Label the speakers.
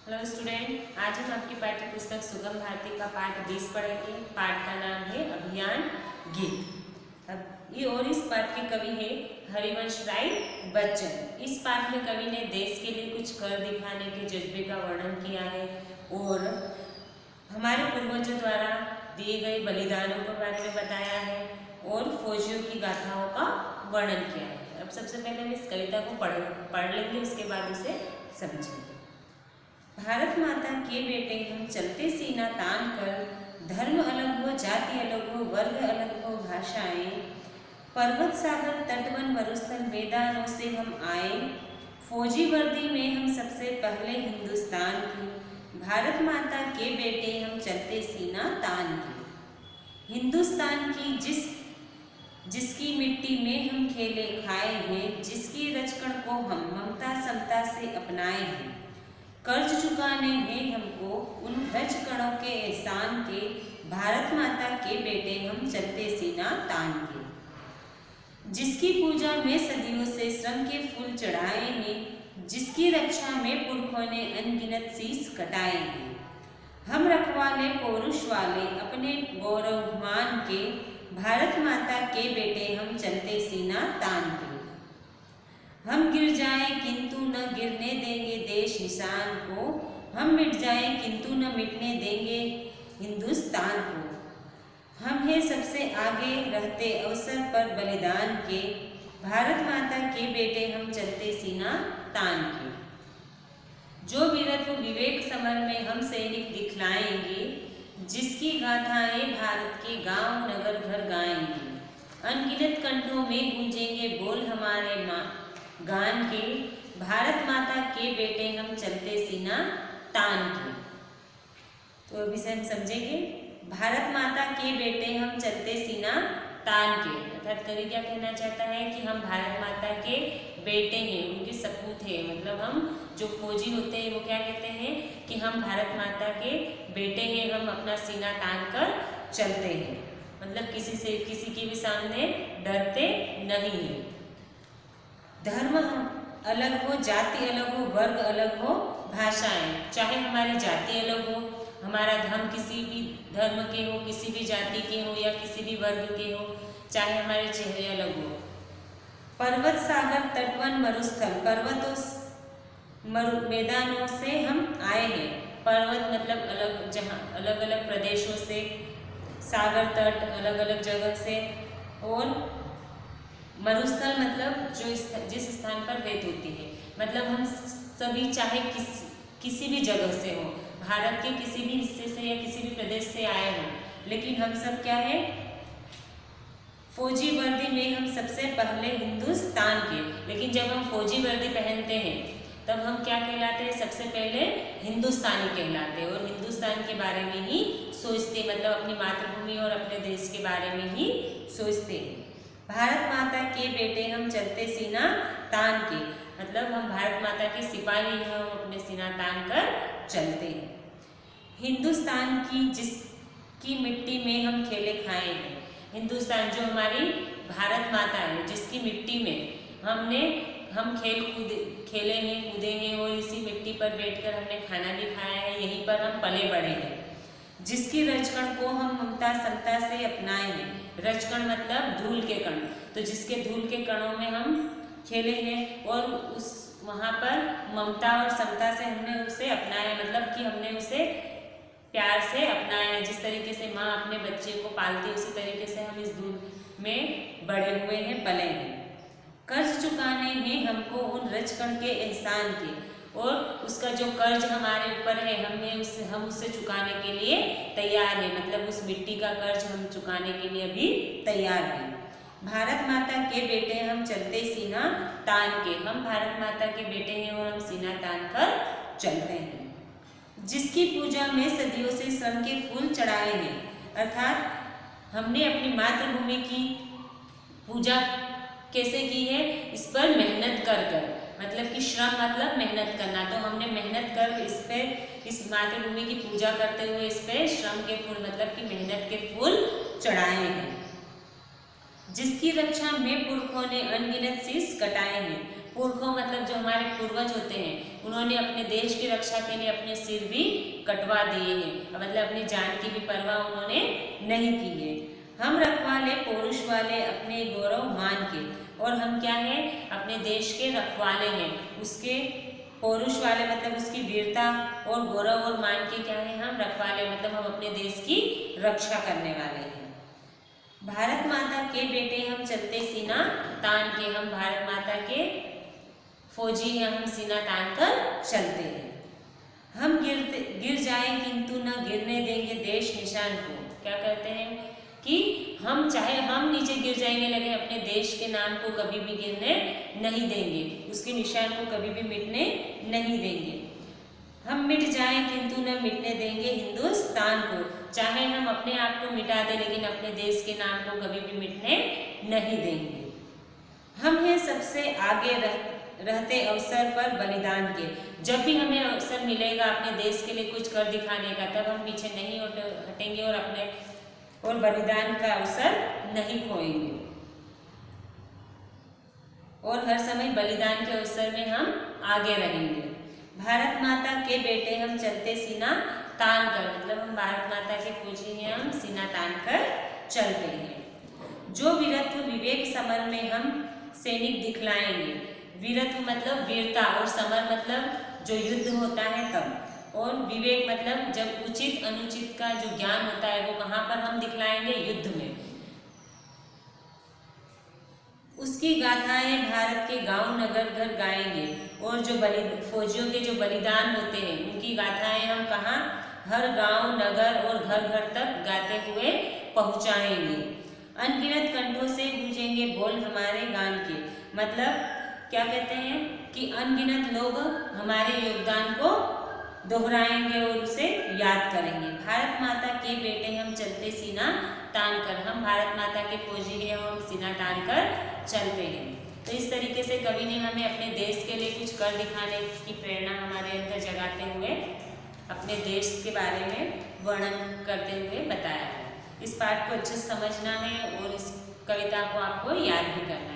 Speaker 1: Hello student, आज हम आपकी पाठ्य पुस्तक सुगम भारती का पाठ 20 पढ़ेंगे। पाठ का नाम है अभियान गीत। अब इस पाठ के कवि है हरिवंश राय बच्चन। इस पाठ में कवि ने देश के लिए कुछ कर दिखाने के जज्बे का वर्णन किया है और हमारे पूर्वजों द्वारा दिए गए बलिदानों के बारे में बताया है और फौजियों की गाथाओं का वर्णन किया है। अब सबसे पहले हम इस कविता को पढ़ लेंगे, उसके बाद उसे समझेंगे। भारत माता के बेटे हम चलते सीना तान कर, धर्म अलग हो, जाति अलग हो, वर्ग अलग हो, भाषाएं, पर्वत सागर तटवन मरुस्थल मैदानों से हम आए, फौजी वर्दी में हम सबसे पहले हिंदुस्तान की, भारत माता के बेटे हम चलते सीना तान के, हिंदुस्तान की जिसकी मिट्टी में हम खेले खाए हैं, जिसकी रचकण को हम ममता समता से अपनाए हैं, कर्ज चुकाने हैं हमको उन रचकणों के एहसान के, भारत माता के बेटे हम चलते सीना तान के, जिसकी पूजा में सदियों से श्रम के फूल चढ़ाए हैं, जिसकी रक्षा में पुरखों ने अनगिनत शीश कटाए हैं, हम रखवाले पौरुष वाले अपने गौरवमान के, भारत माता के बेटे हम चलते सीना तान के, हम गिर जाएं किंतु न गिरने देंगे देश निशान को, हम मिट जाएं किंतु न मिटने देंगे हिंदुस्तान को, हम हैं सबसे आगे रहते अवसर पर बलिदान के, भारत माता के बेटे हम चलते सीना तान के, जो वीरत्व विवेक समर में हम सैनिक दिखलाएंगे, जिसकी गाथाएं भारत के गांव नगर घर गाएंगे, अनगिनत कंठों में गूंजेंगे बोल हमारे माँ गान के, भारत माता के बेटे हम चलते सीना तान के। तो अभी से हम समझेंगे, भारत माता के बेटे हम चलते सीना तान के, अर्थात कवि क्या कहना चाहता है कि हम भारत माता के बेटे हैं, उनके सपूत हैं। मतलब हम जो फौजी होते हैं वो क्या कहते हैं कि हम भारत माता के बेटे हैं, हम अपना सीना तान कर चलते हैं, मतलब किसी के भी सामने डरते नहीं हैं। धर्म अलग हो, जाति अलग हो, वर्ग अलग हो, भाषाएं, चाहे हमारी जाति अलग हो, हमारा धर्म किसी भी धर्म के हो, किसी भी जाति के हो या किसी भी वर्ग के हो, चाहे हमारे चेहरे अलग हो, पर्वत सागर तटवन मरुस्थल, पर्वतों मैदानों से हम आए हैं, पर्वत मतलब अलग जहाँ अलग अलग प्रदेशों से, सागर तट अलग अलग जगह से, और मरुस्थल मतलब जिस स्थान पर रेत होती है, मतलब हम सभी चाहे किसी भी जगह से हो, भारत के किसी भी हिस्से से या किसी भी प्रदेश से आए हों, लेकिन हम सब क्या है, फौजी वर्दी में हम सबसे पहले हिंदुस्तान के। लेकिन जब हम फौजी वर्दी पहनते हैं तब हम क्या कहलाते हैं, सबसे पहले हिंदुस्तानी कहलाते हैं और हिंदुस्तान के बारे में ही सोचते, मतलब अपनी मातृभूमि और अपने देश के बारे में ही सोचते हैं। भारत माता के बेटे हम चलते सीना तान के, मतलब हम भारत माता के सिपाही हैं, हम अपने सीना तान कर चलते हैं। हिंदुस्तान की जिसकी मिट्टी में हम खेले खाए हैं, हिंदुस्तान जो हमारी भारत माता है, जिसकी मिट्टी में हम खेले हैं, कूदे हैं और इसी मिट्टी पर बैठकर हमने खाना भी खाया है, यहीं पर हम पले बड़े हैं, जिसकी रचकण को हम ममता समता से अपनाए हैं। रचकण मतलब धूल के कण, तो जिसके धूल के कणों में हम खेले हैं और उस वहाँ पर ममता और समता से हमने उसे अपनाया, मतलब कि हमने उसे प्यार से अपनाया है। जिस तरीके से माँ अपने बच्चे को पालती है, उसी तरीके से हम इस धूल में बड़े हुए हैं, पले हैं। कर्ज चुकाने हैं हमको उन रचकण के एहसान के, और उसका जो कर्ज हमारे ऊपर है हम उससे चुकाने के लिए तैयार हैं, मतलब उस मिट्टी का कर्ज हम चुकाने के लिए अभी तैयार हैं। भारत माता के बेटे हम चलते सीना तान के, हम भारत माता के बेटे हैं और हम सीना तान कर चलते हैं, जिसकी पूजा में सदियों से श्रम के फूल चढ़ाए हैं, अर्थात हमने अपनी मातृभूमि की पूजा कैसे की है, इस पर मेहनत कर, मतलब कि श्रम मतलब मेहनत करना, तो हमने मेहनत कर इस मातृभूमि की पूजा करते हुए इस पे श्रम के फूल मतलब कि मेहनत के फूल चढ़ाए हैं, जिसकी रक्षा में पुरखों ने अनगिनत शीश कटाए हैं। पुरखों मतलब जो हमारे पूर्वज होते हैं, उन्होंने अपने देश की रक्षा के लिए अपने सिर भी कटवा दिए हैं, मतलब अपनी जान की भी परवाह उन्होंने नहीं की है। हम रखवाले पौरुष वाले अपने गौरव मान के, और हम क्या है, अपने देश के रखवाले हैं, उसके पौरुष वाले मतलब उसकी वीरता और गौरव और मान के क्या है, हम रखवाले मतलब हम अपने देश की रक्षा करने वाले हैं। भारत माता के बेटे हम चलते सीना तान के, हम भारत माता के फौजी हैं, हम सीना तान कर चलते हैं। हम गिर जाए किंतु न गिरने देंगे देश निशान को। क्या कहते हैं कि हम चाहे हम नीचे गिर जाएंगे लेकिन अपने देश के नाम को कभी भी गिरने नहीं देंगे, उसके निशान को कभी भी मिटने नहीं देंगे। हम मिट जाएं किंतु न मिटने देंगे हिंदुस्तान को, चाहे हम अपने आप को मिटा दें लेकिन अपने देश के नाम को कभी भी मिटने नहीं देंगे। हम हैं सबसे आगे रहते अवसर पर बलिदान के, जब भी हमें अवसर मिलेगा अपने देश के लिए कुछ कर दिखाने का, तब हम पीछे नहीं हटेंगे और अपने और बलिदान का अवसर नहीं खोएंगे, और हर समय बलिदान के अवसर में हम आगे रहेंगे। भारत माता के बेटे हम चलते सीना तान कर, मतलब हम भारत माता के फौजी हैं, हम सीना तान कर चलते हैं। जो वीरत्व विवेक समर में हम सैनिक दिखलाएंगे, वीरत्व मतलब वीरता और समर मतलब जो युद्ध होता है तब, और विवेक मतलब जब उचित अनुचित का जो ज्ञान होता है वो कहाँ पर हम दिखलाएंगे, युद्ध में। उसकी गाथाएं भारत के गांव नगर घर गाएंगे, और जो फौजियों के जो बलिदान होते हैं उनकी गाथाएं हम कहाँ, हर गांव नगर और घर घर तक गाते हुए पहुंचाएंगे। अनगिनत कंठों से गूंजेंगे बोल हमारे गान के, मतलब क्या कहते हैं कि अनगिनत लोग हमारे योगदान को दोहराएंगे और उसे याद करेंगे। भारत माता के बेटे हम चलते सीना तान कर, हम भारत माता के फौजी हैं, हम सीना तान कर चलते हैं। तो इस तरीके से कवि ने हमें अपने देश के लिए कुछ कर दिखाने की प्रेरणा हमारे अंदर जगाते हुए अपने देश के बारे में वर्णन करते हुए बताया है। इस पाठ को अच्छे से समझना है और इस कविता को आपको याद भी करना है।